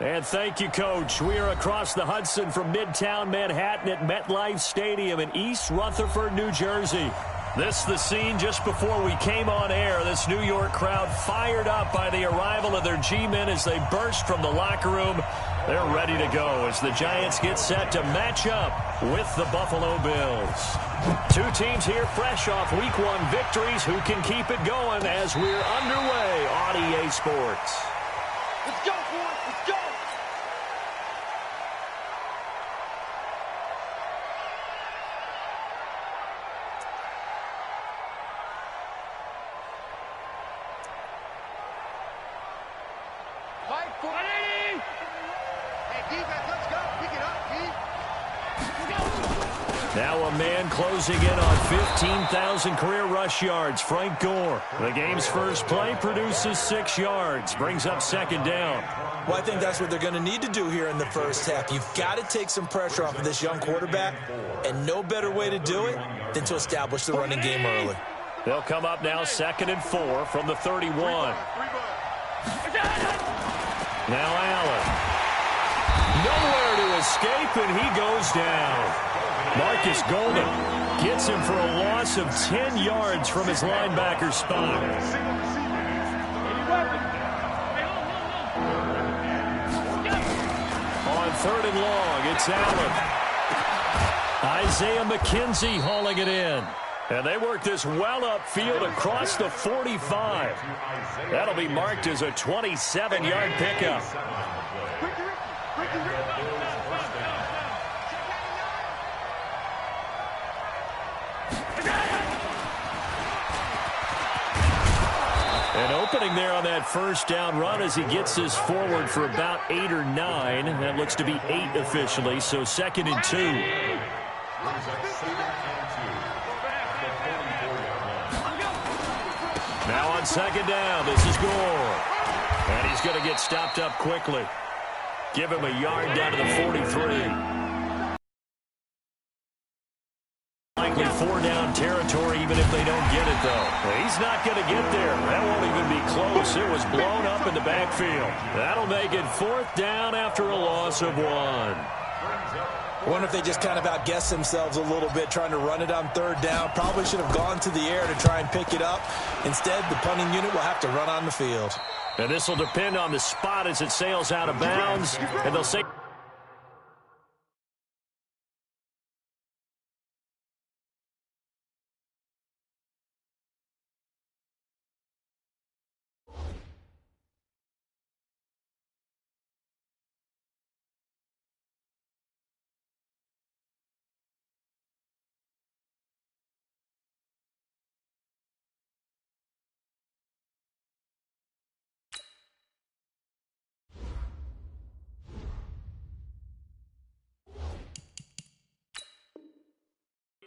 And thank you, Coach. We are across the Hudson from Midtown Manhattan at MetLife Stadium in East Rutherford, New Jersey. This is the scene just before we came on air. This New York crowd fired up by the arrival of their G-men as they burst from the locker room. They're ready to go as the Giants get set to match up with the Buffalo Bills. Two teams here fresh off Week 1 victories. Who can keep it going as we're underway on EA Sports? Let's go, boys. Let's go. Fight for it. Hey, defense, let's go. Pick it up, D. Now a man closing in on 15,000 career rush yards, Frank Gore. The game's first play produces 6 yards, brings up second down. Well, I think that's what they're going to need to do here in the first half. You've got to take some pressure off of this young quarterback, and no better way to do it than to establish the running game early. They'll come up now 2nd and 4 from the 31. Now Allen. Nowhere to escape, and he goes down. Marcus Golden gets him for a loss of 10 yards from his linebacker spot. On 3rd and long, it's Allen. Isaiah McKenzie hauling it in. And they work this well upfield across the 45. That'll be marked as a 27-yard pickup. An opening there on that first down run as he gets this forward for about 8 or 9. That looks to be 8 officially, so 2nd and 2. Now on 2nd down, this is Gore. And he's going to get stopped up quickly. Give him a yard down to the 43. Likely 4-down territory even if they don't get it, though. He's not going to get there. That won't even be close. It was blown up in the backfield. That'll make it 4th down after a loss of 1. I wonder if they just kind of outguessed themselves a little bit trying to run it on 3rd down. Probably should have gone to the air to try and pick it up. Instead, the punting unit will have to run on the field. And this will depend on the spot as it sails out of bounds. And they'll say...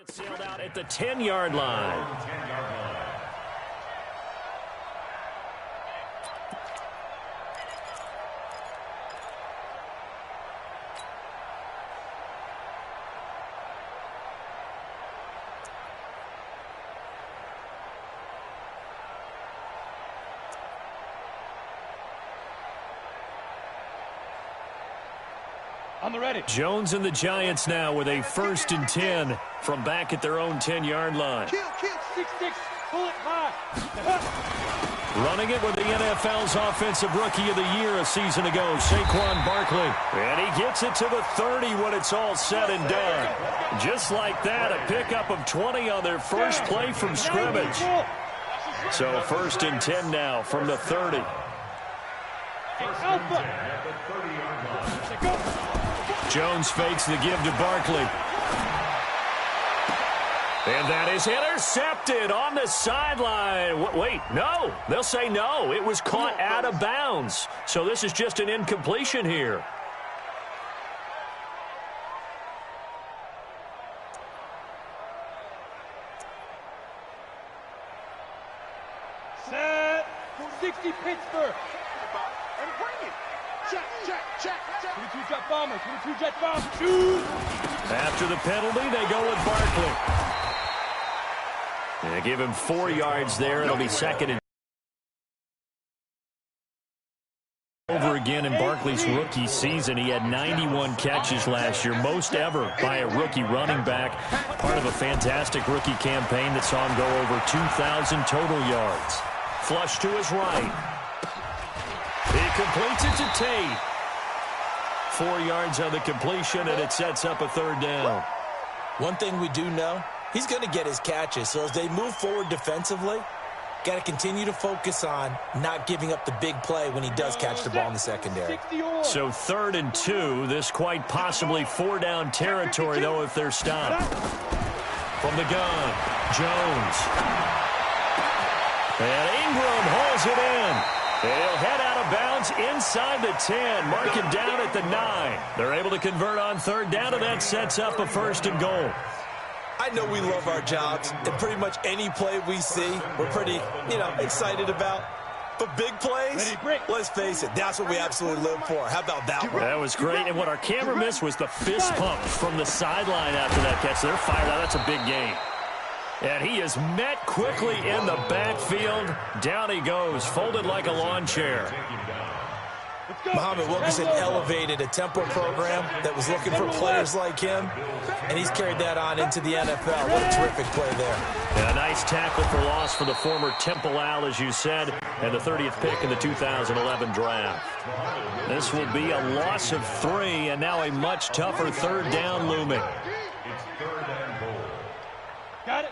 sailed out at the 10-yard line. On the ready. Jones and the Giants now with a 1st and 10 from back at their own 10-yard line. Kill, 6-6, pull it high. Running it with the NFL's Offensive Rookie of the Year a season ago, Saquon Barkley. And he gets it to the 30 when it's all said and done. Just like that, a pickup of 20 on their first play from scrimmage. So 1st and 10 now from the 30. Jones fakes the give to Barkley. And that is intercepted on the sideline. Wait, no. They'll say no. It was caught out of bounds. So this is just an incompletion here. Set. 60 Pittsburgh. And bring it. Check. 22 jet bomber. 22 jet bomber. Shoot. After the penalty, they go with Barkley. They give him 4 yards there. It'll be 2nd and Over again in Barkley's rookie season. He had 91 catches last year, most ever by a rookie running back. Part of a fantastic rookie campaign that saw him go over 2,000 total yards. Flush to his right. He completes it to Tate. 4 yards on the completion, and it sets up a third down. One thing we do know, he's going to get his catches. So as they move forward defensively, got to continue to focus on not giving up the big play when he does catch the ball in the secondary. So 3rd and 2. This quite possibly 4-down territory, though, if they're stopped. From the gun, Jones. And Ingram hauls it in. He'll head out of bounds inside the 10. Mark him down at the 9. They're able to convert on 3rd down, and that sets up a 1st and goal. I know we love our jobs, and pretty much any play we see, we're pretty, excited about. But big plays, let's face it, that's what we absolutely live for. How about that one? That was great, and what our camera missed was the fist pump from the sideline after that catch. They're fired out. That's a big game. And he is met quickly in the backfield. Down he goes, folded like a lawn chair. Muhammad Wilkerson elevated a tempo program that was looking for players like him, and he's carried that on into the NFL. What a terrific play there. And a nice tackle for loss for the former Temple Owl, as you said, and the 30th pick in the 2011 draft. This will be a loss of 3, and now a much tougher 3rd down looming.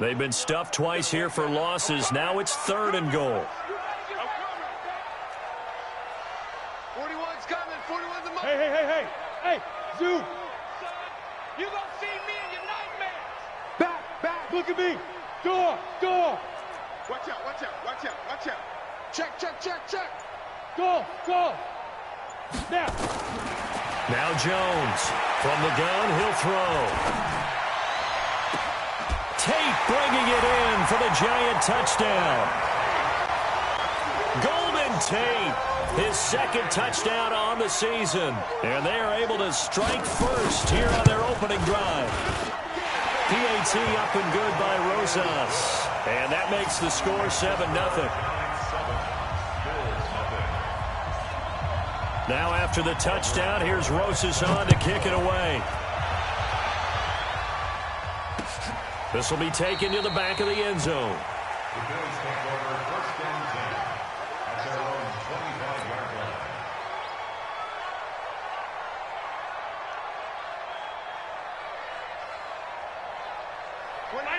They've been stuffed twice here for losses. Now it's 3rd and goal. 41's coming. 41's the moment. Hey, Zoo. You gonna see me in your nightmares. Back. Look at me. Door. Watch out. Check. Go. Now Jones. From the gun, he'll throw. Tate bringing it in for the Giant touchdown. Golden Tate, his 2nd touchdown on the season. And they are able to strike first here on their opening drive. PAT up and good by Rosas. And that makes the score 7-0. Now after the touchdown, here's Rosas on to kick it away. This will be taken to the back of the end zone.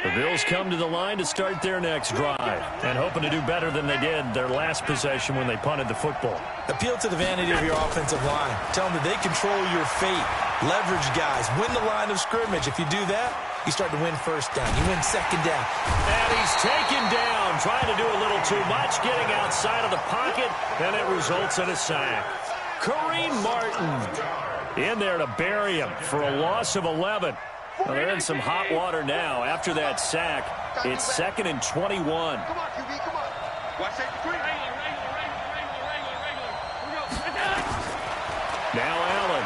The Bills come to the line to start their next drive and hoping to do better than they did their last possession when they punted the football. Appeal to the vanity of your offensive line. Tell them that they control your fate. Leverage guys. Win the line of scrimmage. If you do that, you start to win 1st down. You win 2nd down. And he's taken down, trying to do a little too much, getting outside of the pocket, and it results in a sack. Kareem Martin in there to bury him for a loss of 11. Well, they're in some hot water now. After that sack, it's 2nd and 21. Come on, QB, come on. Watch that. Now Allen.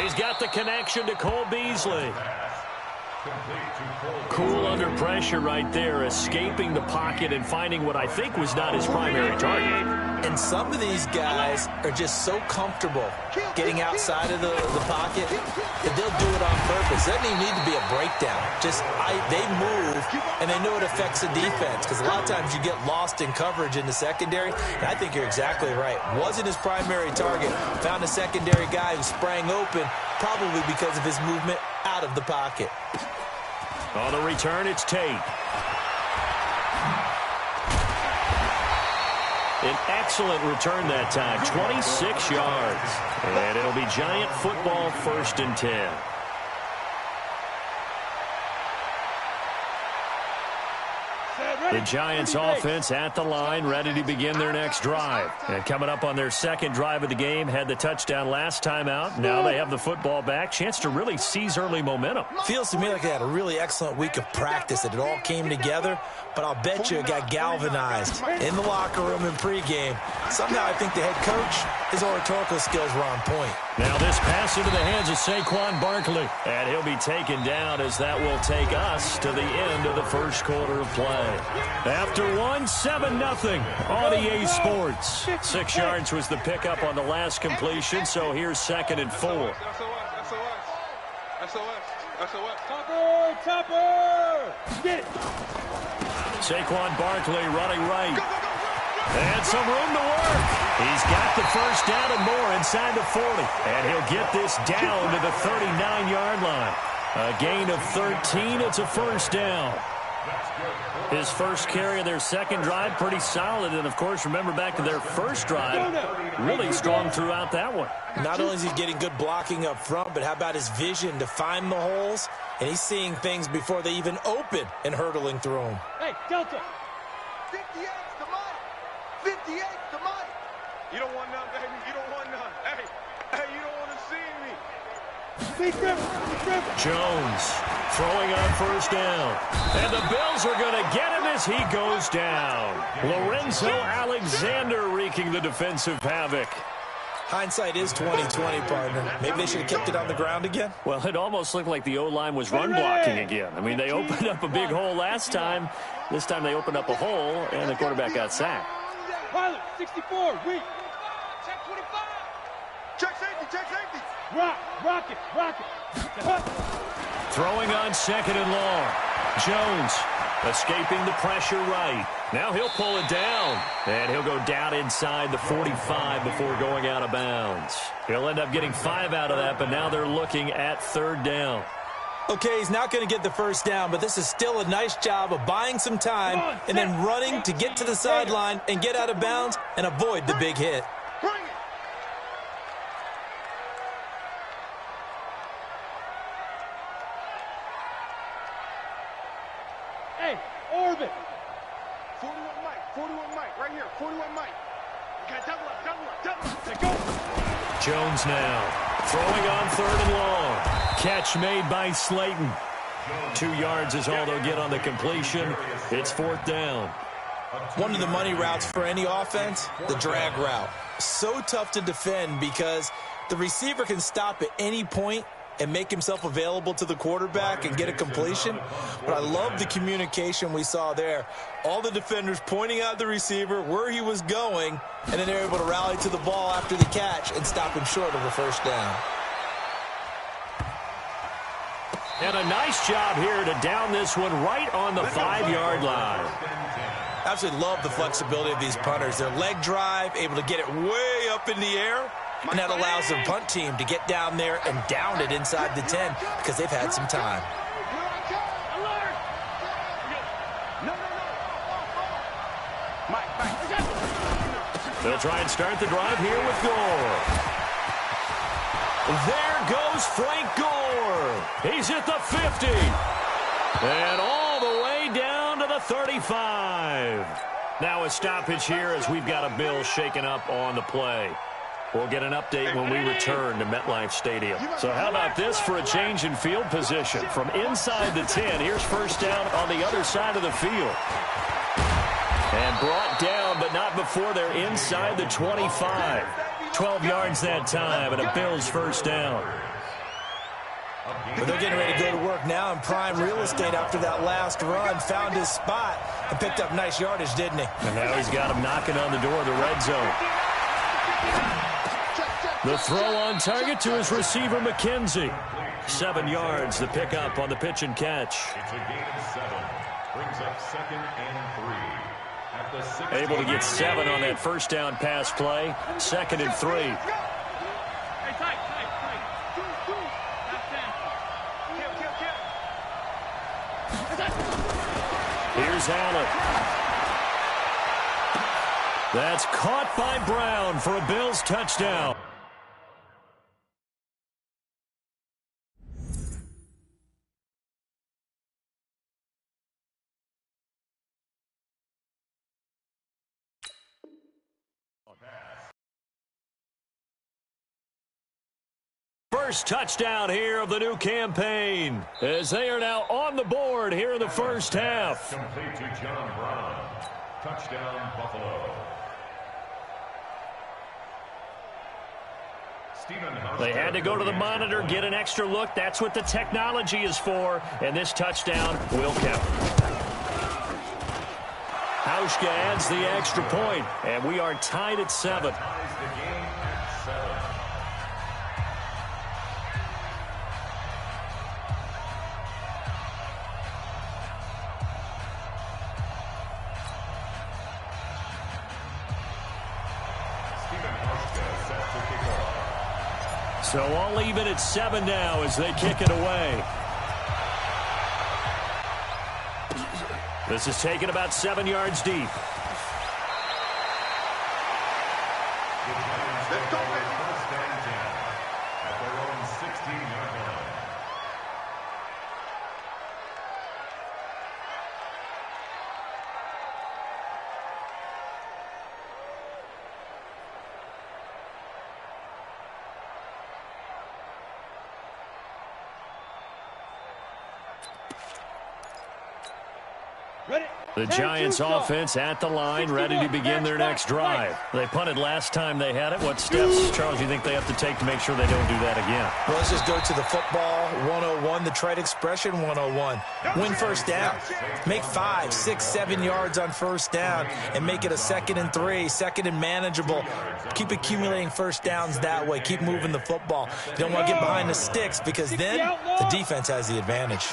He's got the connection to Cole Beasley. Cool under pressure right there, escaping the pocket and finding what I think was not his primary target. And some of these guys are just so comfortable getting outside of the pocket that they'll do it on purpose. It doesn't even need to be a breakdown. They move, and they know it affects the defense because a lot of times you get lost in coverage in the secondary. And I think you're exactly right. Wasn't his primary target. Found a secondary guy who sprang open, probably because of his movement out of the pocket. On the return, it's Tate. An excellent return that time, 26 yards. And it'll be Giant football, 1st and 10. The Giants offense at the line, ready to begin their next drive. And coming up on their 2nd drive of the game, had the touchdown last time out. Now they have the football back. Chance to really seize early momentum. Feels to me like they had a really excellent week of practice, that it all came together. But I'll bet you it got galvanized in the locker room in pregame. Somehow I think the head coach his oratorical skills were on point. Now this pass into the hands of Saquon Barkley. And he'll be taken down as that will take us to the end of the first quarter of play. After 7-0 on EA Sports. 6 yards was the pickup on the last completion, so here's 2nd and 4. Topper! Get it! Saquon Barkley running right. And some room to work. He's got the first down and more inside the 40. And he'll get this down to the 39-yard line. A gain of 13. It's a first down. His first carry of their second drive, pretty solid. And, of course, remember back to their first drive, really strong throughout that one. Not only is he getting good blocking up front, but how about his vision to find the holes? And he's seeing things before they even open and hurtling through them. Hey, Delta. 58's the money. 58's the money. You don't want none, baby. You don't want none. Hey, you don't want to see me. Big Rip. Jones throwing on first down. And the Bills are going to get him as he goes down. Lorenzo Alexander wreaking the defensive havoc. Hindsight is 20/20, partner. Maybe they should have kept it on the ground again. Well, it almost looked like the O-line was run blocking again. I mean, they opened up a big hole last time. This time they opened up a hole, and the quarterback got sacked. Pilot, 64, weak. Check 25. Check safety. Rock it. Throwing on 2nd and long. Jones escaping the pressure right. Now he'll pull it down, and he'll go down inside the 45 before going out of bounds. He'll end up getting 5 out of that, but now they're looking at 3rd down. Okay, he's not going to get the first down, but this is still a nice job of buying some time and then running to get to the sideline and get out of bounds and avoid the big hit. Hey, orbit. 41 Mike, right here. 41 Mike. You got double up. Let's go. Jones now throwing on 3rd and long. Catch made by Slayton. 2 yards is all they'll get on the completion. It's 4th down. One of the money routes for any offense, the drag route. So tough to defend because the receiver can stop at any point and make himself available to the quarterback and get a completion. But I love the communication we saw there. All the defenders pointing out the receiver, where he was going, and then they're able to rally to the ball after the catch and stop him short of a first down. And a nice job here to down this one right on the 5-yard line. Absolutely love the flexibility of these punters. Their leg drive, able to get it way up in the air, and that allows the punt team to get down there and down it inside the 10 because they've had some time. They'll try and start the drive here with Gore. There goes Frank Gore. He's at the 50. And all the way down to the 35. Now a stoppage here as we've got a Bill shaken up on the play. We'll get an update when we return to MetLife Stadium. So how about this for a change in field position? From inside the 10, here's first down on the other side of the field. And brought down, but not before they're inside the 25. 12 yards that time, and a Bills first down. But they're getting ready to go to work now in prime real estate after that last run. Found his spot and picked up nice yardage, didn't he? And now he's got him knocking on the door of the red zone. The throw on target to his receiver, McKenzie. 7 yards, the pickup on the pitch and catch. It's a gain of 7. Brings up 2nd and 3. At the 6. Able to get 7 on that first down pass play. 2nd and 3. Here's Allen. That's caught by Brown for a Bills touchdown. First touchdown here of the new campaign as they are now on the board here in the first half. Complete to John Brown. Touchdown, Buffalo. They had to go to the monitor, get an extra look. That's what the technology is for, and this touchdown will count. Hauschka adds the extra point, and we are tied at 7. So all even at 7 now as they kick it away. This is taken about 7 yards deep. Let's go, baby. First and 10 at their own 16-yard line. The Giants offense at the line, ready to begin their next drive. They punted last time they had it. What steps, Charles, you think they have to take to make sure they don't do that again? Well, let's just go to the football 101, the trade expression 101. Win first down. Make 5, 6, 7 yards on first down and make it a 2nd and 3, 2nd and manageable. Keep accumulating first downs that way. Keep moving the football. You don't want to get behind the sticks because then the defense has the advantage.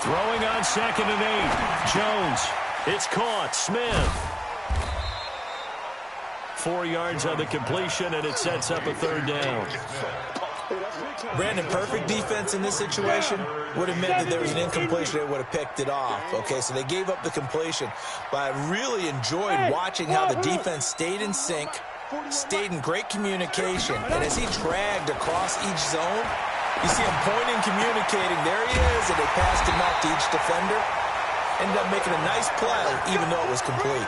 Throwing on 2nd and 8. Jones. It's caught. Smith. 4 yards on the completion, and it sets up a 3rd down. Brandon, perfect defense in this situation would have meant that there was an incompletion. They would have picked it off. Okay, so they gave up the completion. But I really enjoyed watching how the defense stayed in sync, stayed in great communication. And as he dragged across each zone, you see him pointing, communicating. There he is, and they passed him off to each defender. Ended up making a nice play, even though it was complete.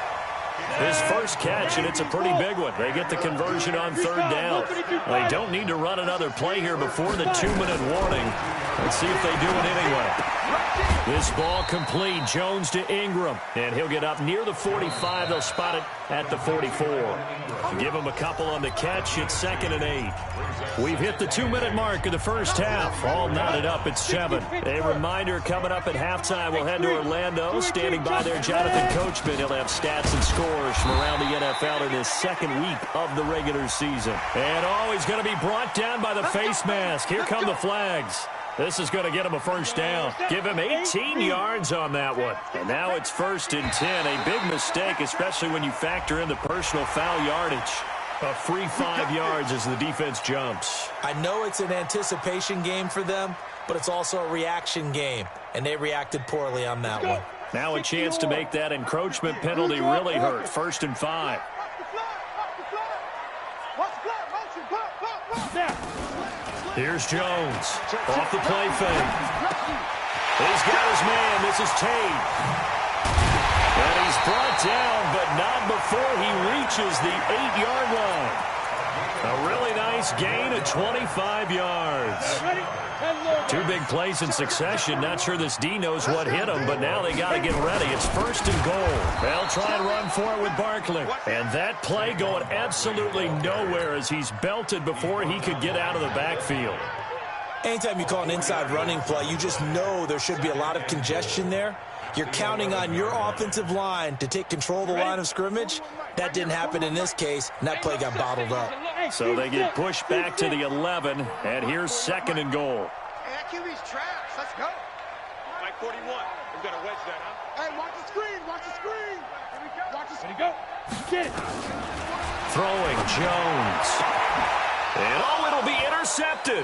His first catch, and it's a pretty big one. They get the conversion on 3rd down. They don't need to run another play here before the 2-minute warning. Let's see if they do it anyway. This ball complete. Jones to Ingram, and he'll get up near the 45. They'll spot it at the 44. Give him a couple on the catch. It's 2nd and 8. We've hit the 2-minute mark of the first half. All knotted up at 7. A reminder coming up at halftime. We'll head to Orlando. Standing by there, Jonathan Coachman. He'll have stats and scores from around the NFL in his 2nd week of the regular season. And he's going to be brought down by the face mask. Here come the flags. This is going to get him a first down. Give him 18 yards on that one. And now it's 1st and 10. A big mistake, especially when you factor in the personal foul yardage. A free 5 yards as the defense jumps. I know it's an anticipation game for them, but it's also a reaction game. And they reacted poorly on that one. Now a chance to make that encroachment penalty really hurt. 1st and 5. Here's Jones. Off the play fake. He's got his man. This is Tate. And he's brought down, but not before he reaches the 8-yard line. A really nice gain of 25 yards. 2 big plays in succession. Not sure this D knows what hit him, but now they got to get ready. It's 1st and goal. They'll try and run for it with Barkley. And that play going absolutely nowhere as he's belted before he could get out of the backfield. Anytime you call an inside running play, you just know there should be a lot of congestion there. You're counting on your offensive line to take control of the line of scrimmage. That didn't happen in this case, and that play got bottled up. So they get pushed back to the 11, and here's 2nd and goal. Hey, that QB's trash. Let's go. Mike 41. We've got to wedge that, huh? Hey, watch the screen. Watch the screen. Here we go. Watch the screen. Go. Get it. Throwing Jones. And it'll be intercepted.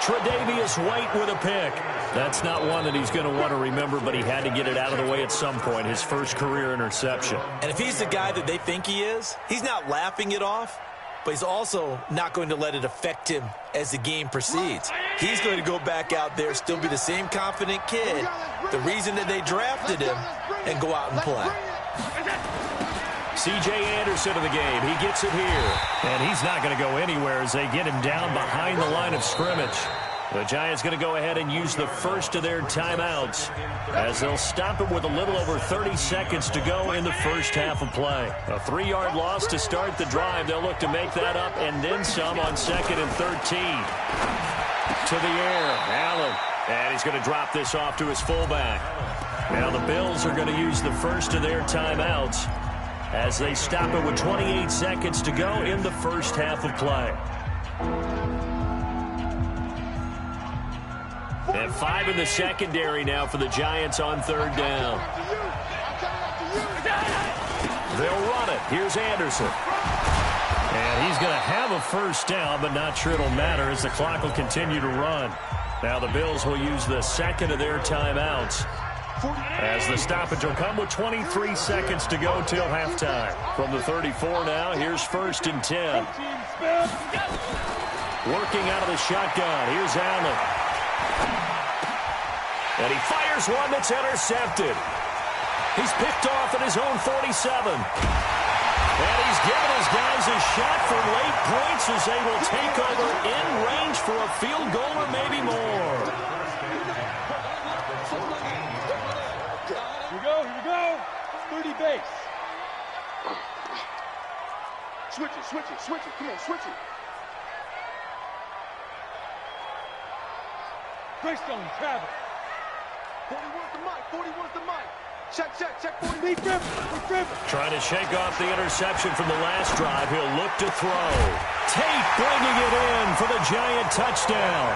Tre'Davious White with a pick. That's not one that he's going to want to remember, but he had to get it out of the way at some point. His first career interception. And if he's the guy that they think he is, he's not laughing it off, but he's also not going to let it affect him as the game proceeds. He's going to go back out there, still be the same confident kid, the reason that they drafted him, and go out and play. C.J. Anderson of the game. He gets it here. And he's not going to go anywhere as they get him down behind the line of scrimmage. The Giants going to go ahead and use the first of their timeouts as they'll stop it with a little over 30 seconds to go in the first half of play. A 3-yard loss to start the drive. They'll look to make that up and then some on 2nd and 13. To the air, Allen. And he's going to drop this off to his fullback. Now the Bills are going to use the first of their timeouts as they stop it with 28 seconds to go in the first half of play. And 5 in the secondary now for the Giants on 3rd down. They'll run it. Here's Anderson. And he's going to have a first down, but not sure it'll matter as the clock will continue to run. Now the Bills will use the second of their timeouts as the stoppage will come with 23 seconds to go till halftime. From the 34 now, here's 1st and 10. Working out of the shotgun. Here's Allen. And he fires one that's intercepted. He's picked off at his own 47. And he's given his guys a shot for late points as they will take over in range for a field goal or maybe more. Here we go. 30 base. Switch it. Come on, switch it. Greystone, travel. 41's the mic. Check, 40. Big grip. Trying to shake off the interception from the last drive. He'll look to throw. Tate bringing it in for the Giant touchdown.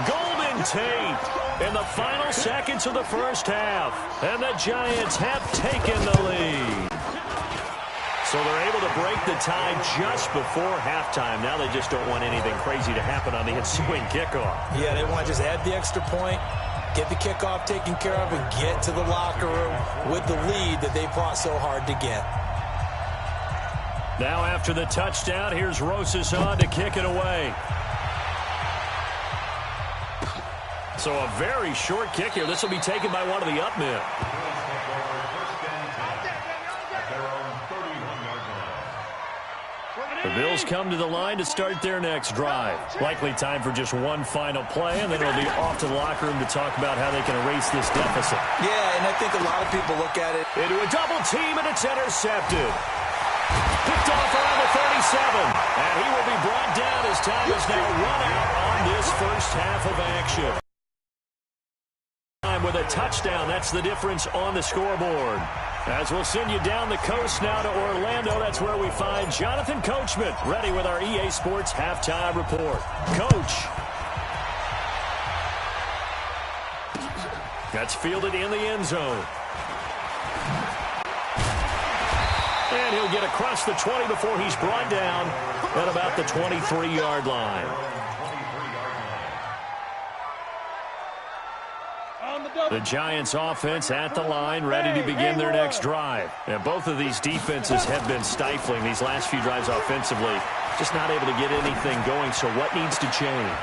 Golden Tate in the final seconds of the first half. And the Giants have taken the lead. So they're able to break the tie just before halftime. Now they just don't want anything crazy to happen on the ensuing kickoff. Yeah, they want to just add the extra point, get the kickoff taken care of, and get to the locker room with the lead that they fought so hard to get. Now after the touchdown, here's Rosas on to kick it away. So a very short kick here. This will be taken by one of the up men. The Bills come to the line to start their next drive. Likely time for just one final play, and then it'll be off to the locker room to talk about how they can erase this deficit. Yeah, and I think a lot of people look at it. Into a double team, and it's intercepted. Picked off around the 37, and he will be brought down as time is now run out on this first half of action. With a touchdown, that's the difference on the scoreboard. As we'll send you down the coast now to Orlando, that's where we find Jonathan Coachman, ready with our EA Sports halftime report. Coach. That's fielded in the end zone. And he'll get across the 20 before he's brought down at about the 23-yard line. The Giants offense at the line, ready to begin their next drive. And both of these defenses have been stifling these last few drives offensively. Just not able to get anything going, so what needs to change?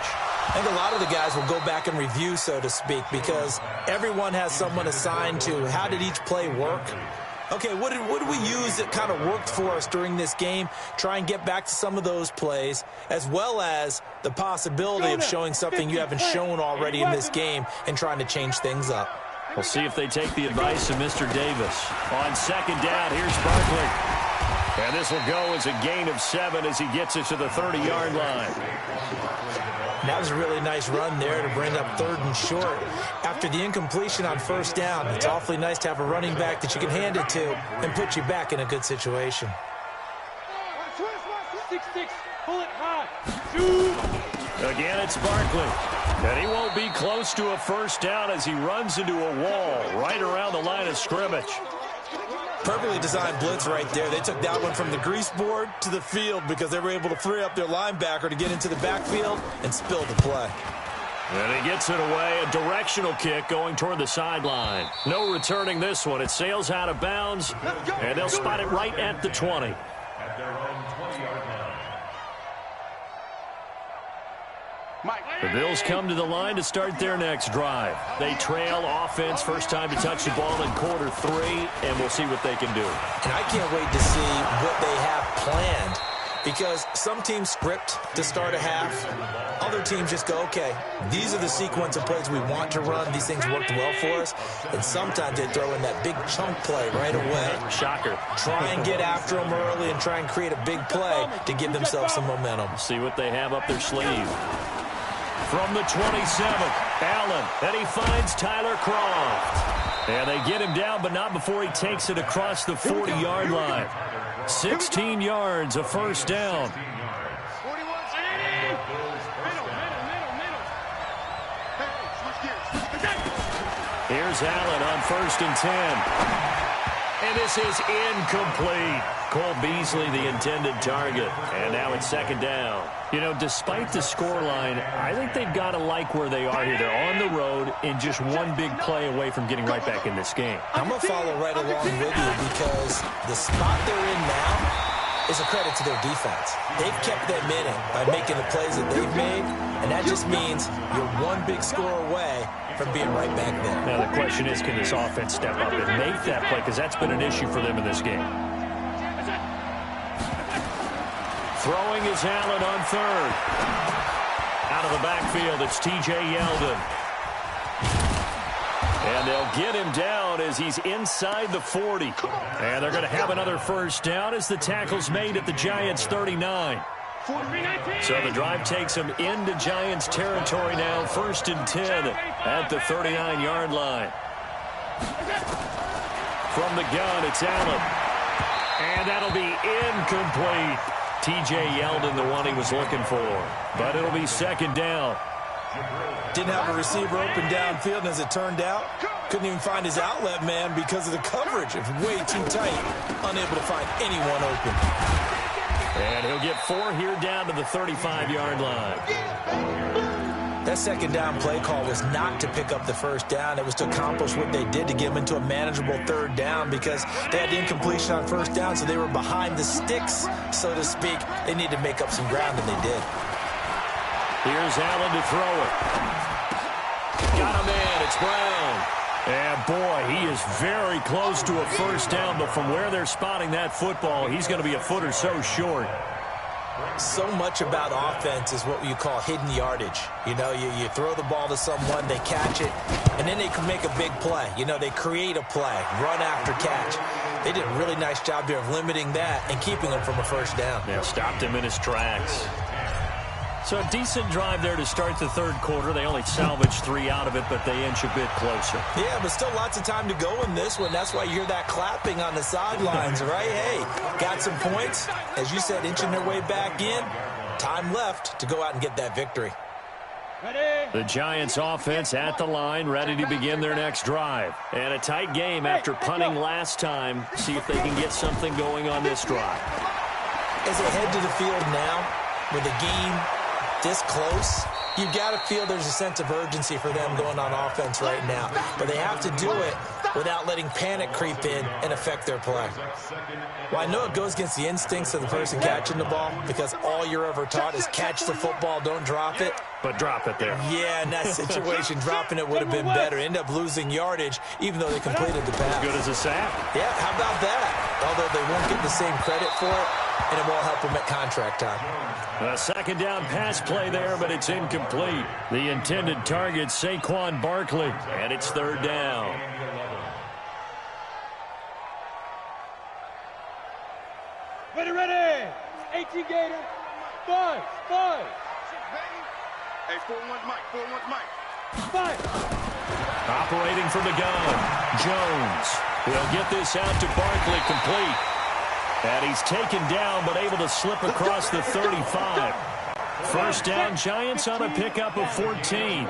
I think a lot of the guys will go back and review, so to speak, because everyone has someone assigned to how did each play work. Okay, what did we use that kind of worked for us during this game? Try and get back to some of those plays, as well as the possibility of showing something you haven't shown already in this game and trying to change things up. We'll see if they take the advice of Mr. Davis. On second down, here's Barkley. And this will go as a gain of 7 as he gets it to the 30-yard line. That was a really nice run there to bring up 3rd and short. After the incompletion on first down, it's awfully nice to have a running back that you can hand it to and put you back in a good situation. 6-6, pull it high. Again, it's Barkley. And he won't be close to a first down as he runs into a wall right around the line of scrimmage. Perfectly designed blitz right there. They took that one from the grease board to the field because they were able to free up their linebacker to get into the backfield and spill the play. And he gets it away, a directional kick going toward the sideline. No returning this one. It sails out of bounds, and they'll spot it right at the 20. At their own 20-yard line. The Bills come to the line to start their next drive. They trail offense, first time to touch the ball in quarter 3, and we'll see what they can do. And I can't wait to see what they have planned because some teams script to start a half. Other teams just go, okay, these are the sequence of plays we want to run. These things worked well for us. And sometimes they throw in that big chunk play right away. Shocker. Try and get after them early and try and create a big play to give themselves some momentum. See what they have up their sleeve. From the 27th, Allen, and he finds Tyler Croft. And they get him down, but not before he takes it across the 40-yard line. 16 yards, a first down. Here's Allen on 1st and 10. And this is incomplete. Cole Beasley, the intended target. And now it's 2nd down. You know, despite the scoreline, I think they've got to like where they are here. They're on the road and just one big play away from getting right back in this game. I'm going to follow right along with you because the spot they're in now is a credit to their defense. They've kept them in it by making the plays that they've made, and that just means you're one big score away from being right back there. Now the question is, can this offense step up and make that play? Because that's been an issue for them in this game. Throwing is Allen on 3rd. Out of the backfield, it's T.J. Yeldon. And they'll get him down as he's inside the 40. And they're going to have another first down as the tackle's made at the Giants' 39. So the drive takes them into Giants territory now. 1st and 10 at the 39-yard line. From the gun, it's Allen. And that'll be incomplete. T.J. Yeldon, the one he was looking for. But it'll be 2nd down. Didn't have a receiver open downfield, and as it turned out, couldn't even find his outlet man because of the coverage. It's way too tight. Unable to find anyone open. And he'll get 4 here down to the 35-yard line. That 2nd down play call was not to pick up the first down. It was to accomplish what they did to get them into a manageable 3rd down because they had the incompletion on 1st down, so they were behind the sticks, so to speak. They needed to make up some ground, and they did. Here's Allen to throw it. Got a man. It's Brown. And, boy, he is very close to a first down, but from where they're spotting that football, he's going to be a foot or so short. So much about offense is what you call hidden yardage. You know, you throw the ball to someone, they catch it, and then they can make a big play. You know, they create a play, run after catch. They did a really nice job here of limiting that and keeping him from a first down. Yeah, stopped him in his tracks. So a decent drive there to start the 3rd quarter. They only salvaged 3 out of it, but they inch a bit closer. Yeah, but still lots of time to go in this one. That's why you hear that clapping on the sidelines, right? Hey, got some points. As you said, inching their way back in. Time left to go out and get that victory. The Giants offense at the line, ready to begin their next drive. And a tight game after punting last time. See if they can get something going on this drive. As they head to the field now, with the game this close, you've got to feel there's a sense of urgency for them going on offense right now. But they have to do it without letting panic creep in and affect their play. Well, I know it goes against the instincts of the person catching the ball because all you're ever taught is catch the football, don't drop it. But drop it there. Yeah, in that situation, dropping it would have been better. End up losing yardage, even though they completed the pass. As good as a sack. Yeah, how about that? Although they won't get the same credit for it, and it won't help them at contract time. A 2nd down pass play there, but it's incomplete. The intended target, Saquon Barkley, and it's 3rd down. Ready. 18 Gator. 5. Hey, 4-1 Mike. 5. Operating from the gun, Jones will get this out to Barkley, complete. And he's taken down, but able to slip across the 35. First down, Giants on a pickup of 14.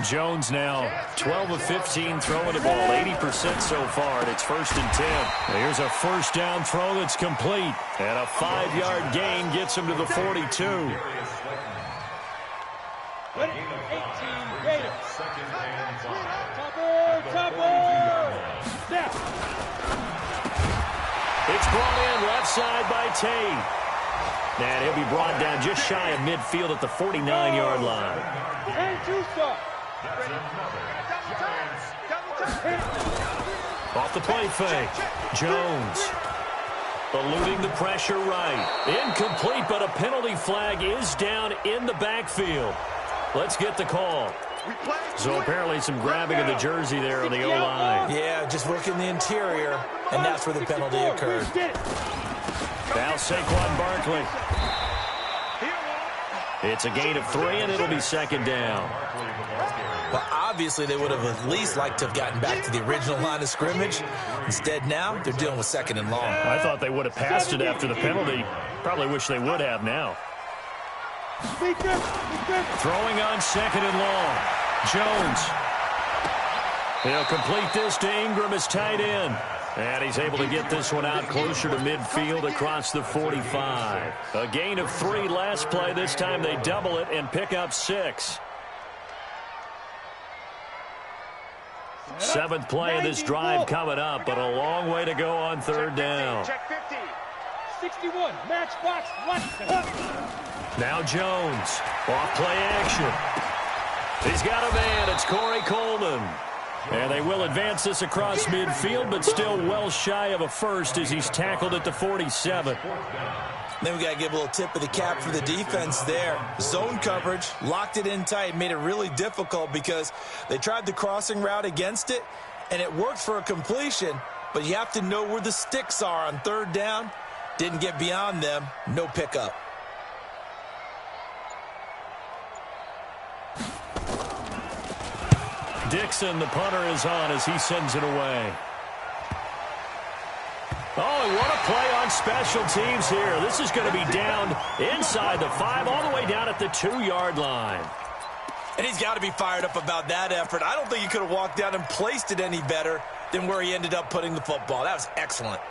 Jones now 12 of 15 throwing the ball, 80% so far, and it's 1st and 10. Here's a first down throw that's complete, and a 5-yard gain gets him to the 42. 18 Raiders. Topper. Snap. It's brought in left side by Tate. And he'll be brought down just shy of midfield at the 49-yard line. And 2 stop. Off the play fake, Jones. Eluding the pressure right. Incomplete, but a penalty flag is down in the backfield. Let's get the call. So apparently some grabbing of the jersey there on the O-line. Yeah, just working the interior, and that's where the penalty occurred. Now Saquon Barkley. It's a gain of 3, and it'll be second down. Well, obviously they would have at least liked to have gotten back to the original line of scrimmage. Instead, now they're dealing with second and long. I thought they would have passed it after the penalty. Probably wish they would have now. Throwing on second and long. Jones. He'll complete this to Ingram as tight end. And he's able to get this one out closer to midfield across the 45. A gain of 3 last play. This time they double it and pick up 6. 7th play of this drive coming up, but a long way to go on third down. Check 50. 61, match box, Now Jones, off play action. He's got a man, it's Corey Coleman. And they will advance this across midfield, but still well shy of a first as he's tackled at the 47. Then we got to give a little tip of the cap for the defense there. Zone coverage, locked it in tight, made it really difficult because they tried the crossing route against it, and it worked for a completion, but you have to know where the sticks are on third down. Didn't get beyond them, no pickup. Dixon, the punter, is on as he sends it away. Oh, what a play on special teams here. This is going to be down inside the 5, all the way down at the 2-yard line. And he's got to be fired up about that effort. I don't think he could have walked down and placed it any better than where he ended up putting the football. That was excellent.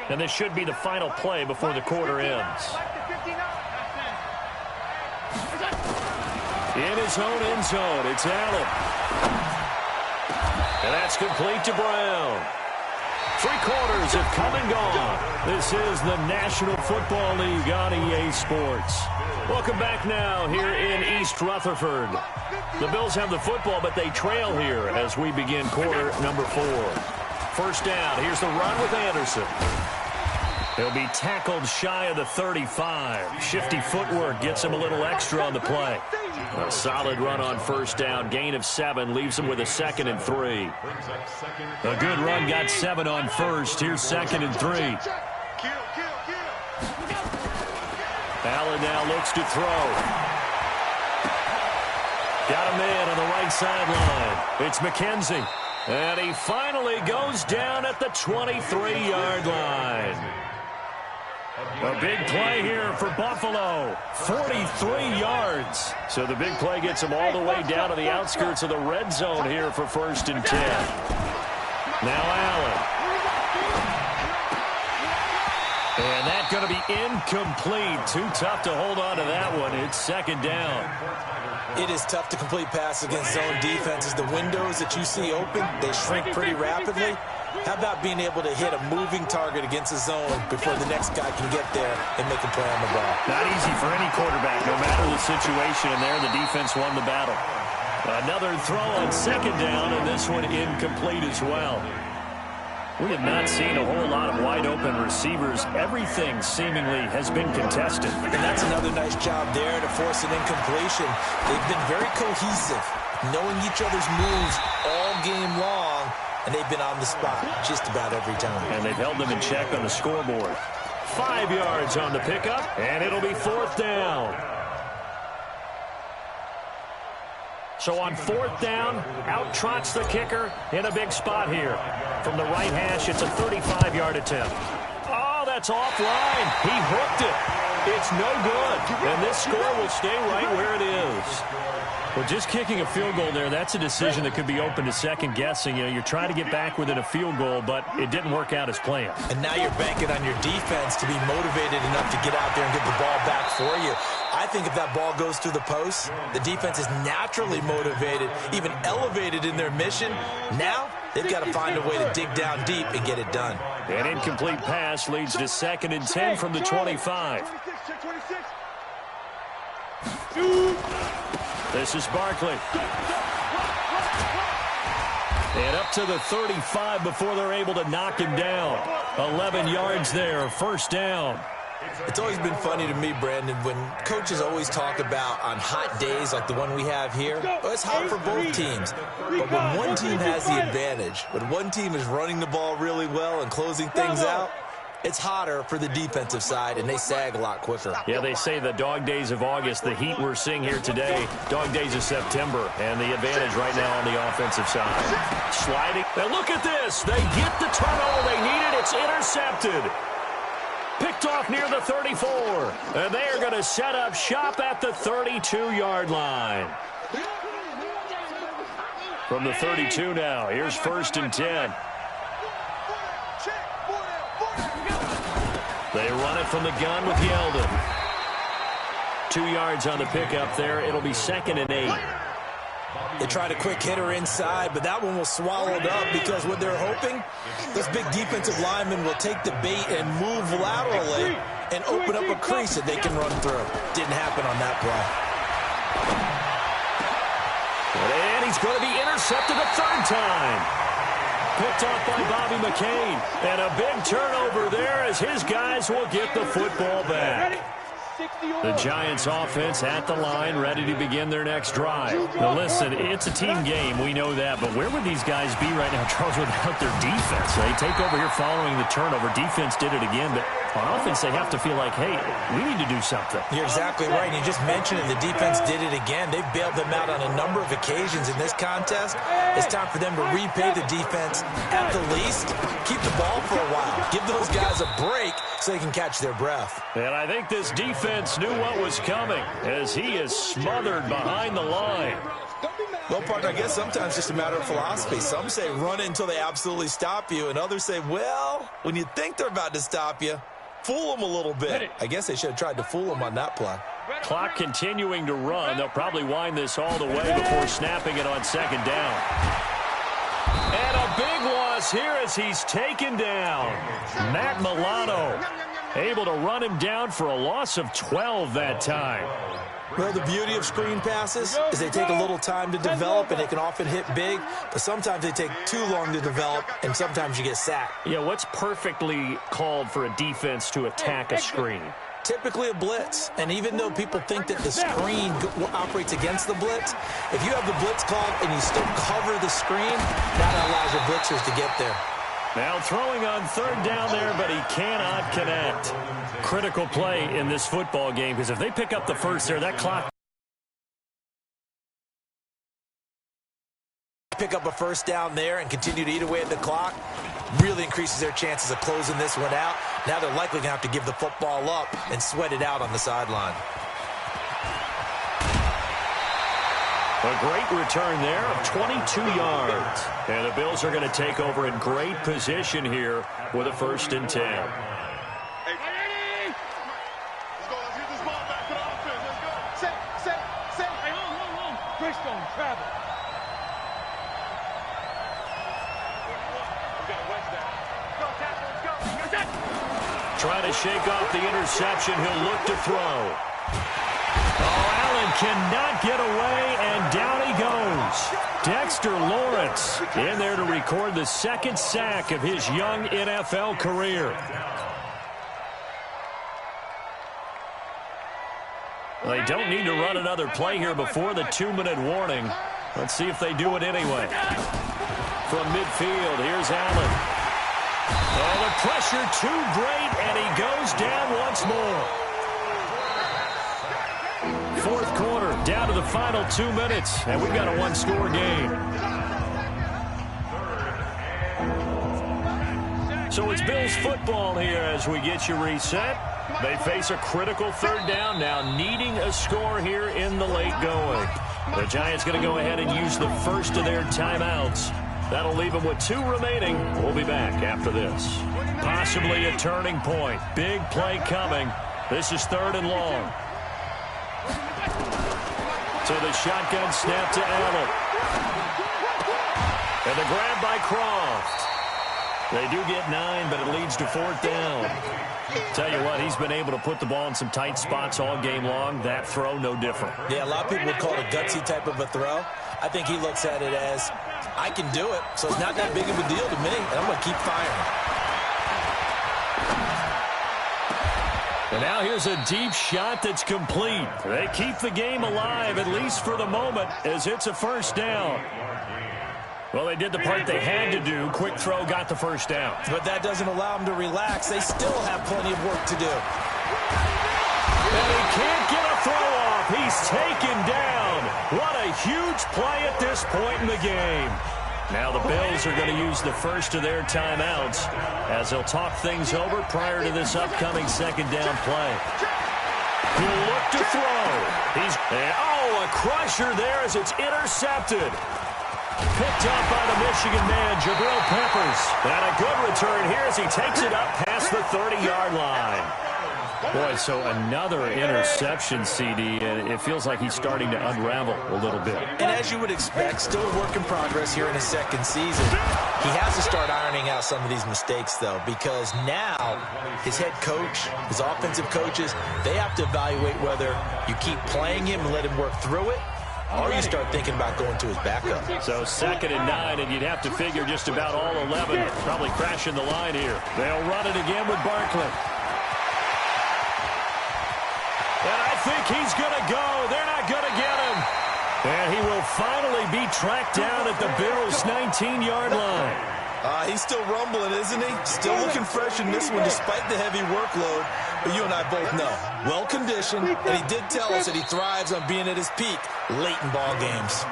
And this should be the final play before the quarter ends. In his own end zone, it's Allen. And that's complete to Brown. 3 quarters have come and gone. This is the National Football League on EA Sports. Welcome back now here in East Rutherford. The Bills have the football, but they trail here as we begin quarter number 4. First down. Here's the run with Anderson. He'll be tackled shy of the 35. Shifty footwork gets him a little extra on the play. A solid run on first down. Gain of 7 leaves him with a 2nd and 3. A good run got 7 on first. Here's 2nd and 3. Allen now looks to throw. Got a man on the right sideline. It's McKenzie. And he finally goes down at the 23-yard line. A big play here for Buffalo. 43 yards. So the big play gets him all the way down to the outskirts of the red zone here for 1st and 10. Now Allen. And that's going to be incomplete. Too tough to hold on to that one. It's 2nd down. It is tough to complete passes against zone defenses. The windows that you see open, they shrink pretty rapidly. How about being able to hit a moving target against a zone before the next guy can get there and make a play on the ball? Not easy for any quarterback, no matter the situation. And there, the defense won the battle. Another throw on 2nd down, and this one incomplete as well. We have not seen a whole lot of wide-open receivers. Everything seemingly has been contested. And that's another nice job there to force an incompletion. They've been very cohesive, knowing each other's moves all game long. And they've been on the spot just about every time. And they've held them in check on the scoreboard. 5 yards on the pickup, and it'll be 4th down. So on 4th down, out trots the kicker in a big spot here. From the right hash, it's a 35-yard attempt. Oh, that's offline. He hooked it. It's no good. And this score will stay right where it is. Well, just kicking a field goal there, that's a decision that could be open to second guessing. You know, you're trying to get back within a field goal, but it didn't work out as planned. And now you're banking on your defense to be motivated enough to get out there and get the ball back for you. I think if that ball goes through the post, the defense is naturally motivated, even elevated in their mission. Now they've got to find a way to dig down deep and get it done. An incomplete pass leads to 2nd and 10 from the 25. This is Barkley. And up to the 35 before they're able to knock him down. 11 yards there, first down. It's always been funny to me, Brandon, when coaches always talk about on hot days like the one we have here. Well, it's hot for both teams. But when one team has the advantage, when one team is running the ball really well and closing things out, it's hotter for the defensive side, and they sag a lot quicker. Yeah, they say the dog days of August, the heat we're seeing here today, dog days of September, and the advantage right now on the offensive side. Sliding. Now look at this. They get the turnover they needed. It's intercepted. Picked off near the 34. And they are going to set up shop at the 32-yard line. From the 32 now, here's 1st and 10. They run it from the gun with Yeldon. 2 yards on the pickup there. It'll be 2nd and 8. They tried a quick hitter inside, but that one was swallowed up because what they're hoping, this big defensive lineman will take the bait and move laterally and open up a crease that they can run through. Didn't happen on that play. And he's going to be intercepted a 3rd time. Picked off by Bobby McCain. And a big turnover there as his guys will get the football back. The Giants offense at the line, ready to begin their next drive. Now listen, it's a team game, we know that, but where would these guys be right now, Charles, without their defense? They take over here following the turnover. Defense did it again, but on offense they have to feel like, hey, we need to do something. You're exactly right. You just mentioned it. The defense did it again. They've bailed them out on a number of occasions in this contest. It's time for them to repay the defense at the least. Keep the ball for a while. Give those guys a break so they can catch their breath. And I think this defense knew what was coming as he is smothered behind the line. Well, partner, I guess sometimes just a matter of philosophy. Some say run it until they absolutely stop you, and others say, well, when you think they're about to stop you, fool them a little bit. I guess they should have tried to fool them on that play. Clock continuing to run. They'll probably wind this all the way before snapping it on 2nd down. And a big loss here as he's taken down. Matt Milano able to run him down for a loss of 12 that time. Well, the beauty of screen passes is they take a little time to develop, and they can often hit big, but sometimes they take too long to develop, and sometimes you get sacked. Yeah, what's perfectly called for a defense to attack a screen? Typically a blitz, and even though people think that the screen operates against the blitz, if you have the blitz called and you still cover the screen, that allows your blitzers to get there. Now throwing on 3rd down there, but he cannot connect. Critical play in this football game, because if they pick up the first there, that clock. Pick up a 1st down there and continue to eat away at the clock. Really increases their chances of closing this one out. Now they're likely going to have to give the football up and sweat it out on the sideline. A great return there of 22 yards. And the Bills are going to take over in great position here with a 1st and 10. Let's go. Let's get this ball back to the offense. Let's go. Set. Hey, hold. Greystone, travel. Trying to shake off the interception. He'll look to throw. Oh, Allen cannot get away, and down he goes. Dexter Lawrence in there to record the 2nd sack of his young NFL career. They don't need to run another play here before the 2-minute warning. Let's see if they do it anyway. From midfield, here's Allen. Oh, the pressure too great, and he goes down once more. 4th quarter, down to the final 2 minutes, and we've got a 1-score game. So it's Bills football here as we get you reset. They face a critical 3rd down now, needing a score here in the late going. The Giants going to go ahead and use the first of their timeouts. That'll leave them with 2 remaining. We'll be back after this. Possibly a turning point. Big play coming. This is 3rd and long. So the shotgun snap to Allen. And the grab by Croft. They do get 9, but it leads to 4th down. Tell you what, he's been able to put the ball in some tight spots all game long. That throw, no different. Yeah, a lot of people would call it a gutsy type of a throw. I think he looks at it as, I can do it, so it's not that big of a deal to me, and I'm going to keep firing. And now here's a deep shot that's complete. They keep the game alive, at least for the moment, as it's a 1st down. Well, they did the part they had to do. Quick throw got the 1st down. But that doesn't allow them to relax. They still have plenty of work to do. And he can't get a throw off. He's taken down. What a huge play at this point in the game. Now the Bills are going to use the first of their timeouts as they'll talk things over prior to this upcoming 2nd down play. He'll look to throw. A crusher there as it's intercepted. Picked up by the Michigan man, Jabril Peppers. And a good return here as he takes it up past the 30-yard line. Boy, so another interception, CD, and it feels like he's starting to unravel a little bit. And as you would expect, still a work in progress here in his 2nd season. He has to start ironing out some of these mistakes, though, because now his head coach, his offensive coaches, they have to evaluate whether you keep playing him and let him work through it, or you start thinking about going to his backup. So 2nd and 9, and you'd have to figure just about all 11 probably crashing the line here. They'll run it again with Barkley. And I think he's going to go. They're not going to get him. And he will finally be tracked down at the Bills' 19-yard line. He's still rumbling, isn't he? Still looking fresh in this one despite the heavy workload. But you and I both know, well-conditioned, and he did tell us that he thrives on being at his peak late in ball games.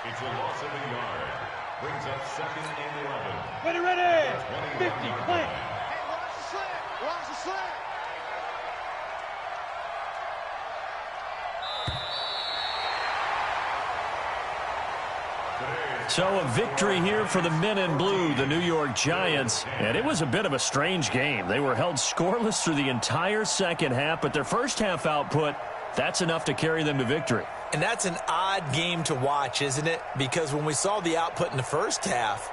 It's a loss of a yard. Brings up 2nd and 11. Ready. 50, plant. Hey, watch the slant. Watch the slant. So a victory here for the men in blue, the New York Giants. And it was a bit of a strange game. They were held scoreless through the entire 2nd half, but their 1st half output, that's enough to carry them to victory. And that's an odd game to watch, isn't it? Because when we saw the output in the 1st half,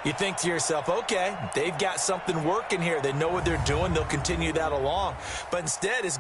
you think to yourself, okay, they've got something working here. They know what they're doing. They'll continue that along. But instead, it's